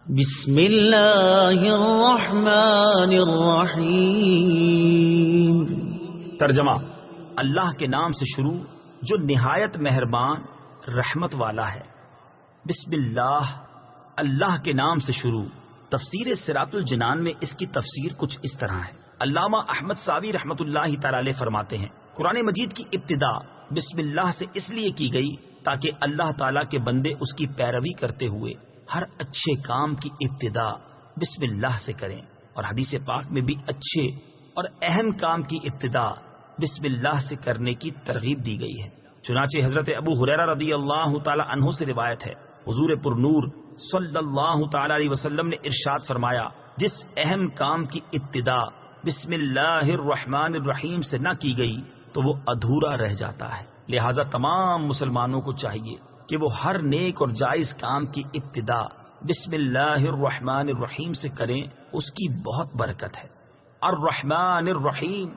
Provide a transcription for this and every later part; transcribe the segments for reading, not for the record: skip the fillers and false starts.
بسم اللہ الرحمن الرحیم۔ ترجمہ: اللہ کے نام سے شروع جو نہایت مہربان رحمت والا ہے۔ بسم اللہ، اللہ کے نام سے شروع۔ تفسیر صراط الجنان میں اس کی تفسیر کچھ اس طرح ہے۔ علامہ احمد ساوی رحمۃ اللہ تعالی علیہ فرماتے ہیں، قرآن مجید کی ابتدا بسم اللہ سے اس لیے کی گئی تاکہ اللہ تعالیٰ کے بندے اس کی پیروی کرتے ہوئے ہر اچھے کام کی ابتدا بسم اللہ سے کریں، اور حدیث پاک میں بھی اچھے اور اہم کام کی ابتدا بسم اللہ سے کرنے کی ترغیب دی گئی ہے۔ چنانچہ حضرت ابو ہریرہ رضی اللہ تعالی عنہ سے روایت ہے، حضور پر نور صلی اللہ تعالی علیہ وسلم نے ارشاد فرمایا، جس اہم کام کی ابتدا بسم اللہ الرحمن الرحیم سے نہ کی گئی تو وہ ادھورا رہ جاتا ہے۔ لہذا تمام مسلمانوں کو چاہیے کہ وہ ہر نیک اور جائز کام کی ابتدا بسم اللہ الرحمن الرحیم سے کریں، اس کی بہت برکت ہے۔ الرحمن الرحیم،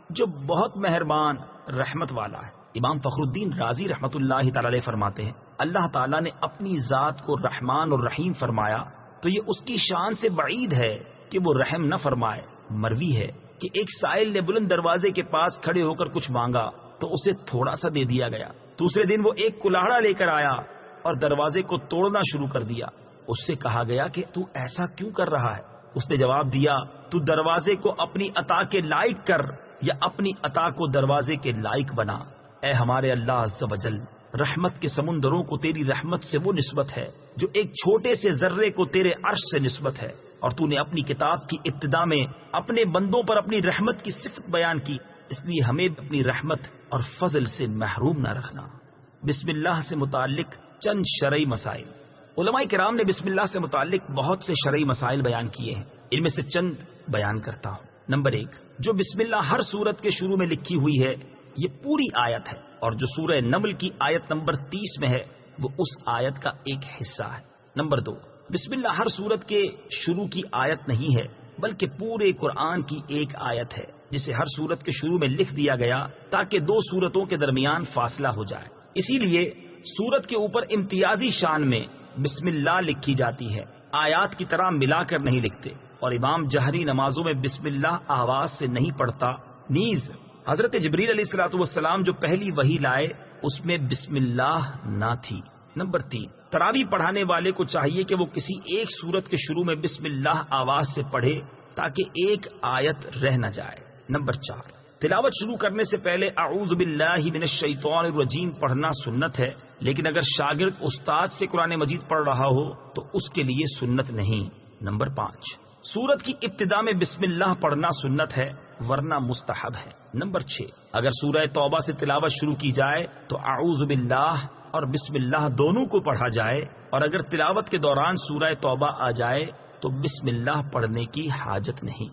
جو بہت مہربان رحمت والا ہے۔ امام فخر الدین رازی رحمۃ اللہ تعالی علیہ فرماتے ہیں، اللہ تعالیٰ نے اپنی ذات کو رحمان اور رحیم فرمایا تو یہ اس کی شان سے بعید ہے کہ وہ رحم نہ فرمائے۔ مروی ہے کہ ایک سائل نے بلند دروازے کے پاس کھڑے ہو کر کچھ مانگا تو اسے تھوڑا سا دے دیا گیا۔ دوسرے دن وہ ایک کلاڑا لے کر آیا اور دروازے کو توڑنا شروع کر دیا۔ اس سے کہا گیا کہ تو ایسا کیوں کر رہا ہے؟ اس نے جواب دیا، تو دروازے کو اپنی عطا کے لائق کر یا اپنی عطا کو دروازے کے لائق بنا۔ اے ہمارے اللہ عز و جل، رحمت کے سمندروں کو تیری رحمت سے وہ نسبت ہے جو ایک چھوٹے سے ذرے کو تیرے عرش سے نسبت ہے، اور تو نے اپنی کتاب کی ابتدا میں اپنے بندوں پر اپنی رحمت کی صفت بیان کی، اس لیے ہمیں اپنی رحمت اور فضل سے محروم نہ رکھنا۔ بسم اللہ سے متعلق چند شرعی مسائل۔ علماء کرام نے بسم اللہ سے متعلق بہت سے شرعی مسائل بیان کیے ہیں، ان میں سے چند بیان کرتا ہوں۔ نمبر 1، جو بسم اللہ ہر سورت کے شروع میں لکھی ہوئی ہے یہ پوری آیت ہے، اور جو سورہ نمل کی آیت نمبر 30 میں ہے وہ اس آیت کا ایک حصہ ہے۔ نمبر 2، بسم اللہ ہر سورت کے شروع کی آیت نہیں ہے بلکہ پورے قرآن کی ایک آیت ہے، جسے ہر سورت کے شروع میں لکھ دیا گیا تاکہ دو سورتوں کے درمیان فاصلہ ہو جائے۔ اسی لیے سورت کے اوپر امتیازی شان میں بسم اللہ لکھی جاتی ہے، آیات کی طرح ملا کر نہیں لکھتے، اور امام جہری نمازوں میں بسم اللہ آواز سے نہیں پڑھتا۔ نیز حضرت جبریل علیہ الصلوۃ والسلام جو پہلی وحی لائے اس میں بسم اللہ نہ تھی۔ نمبر 3، تراویح پڑھانے والے کو چاہیے کہ وہ کسی ایک سورت کے شروع میں بسم اللہ آواز سے پڑھے تاکہ ایک آیت رہ نہ جائے۔ نمبر 4، تلاوت شروع کرنے سے پہلے اعوذ باللہ من الشیطان الرجیم پڑھنا سنت ہے، لیکن اگر شاگرد استاد سے قرآن مجید پڑھ رہا ہو تو اس کے لیے سنت نہیں۔ نمبر 5، سورت کی ابتدا میں بسم اللہ پڑھنا سنت ہے ورنہ مستحب ہے۔ نمبر 6، اگر سورہ توبہ سے تلاوت شروع کی جائے تو اعوذ باللہ اور بسم اللہ دونوں کو پڑھا جائے، اور اگر تلاوت کے دوران سورہ توبہ آ جائے تو بسم اللہ پڑھنے کی حاجت نہیں۔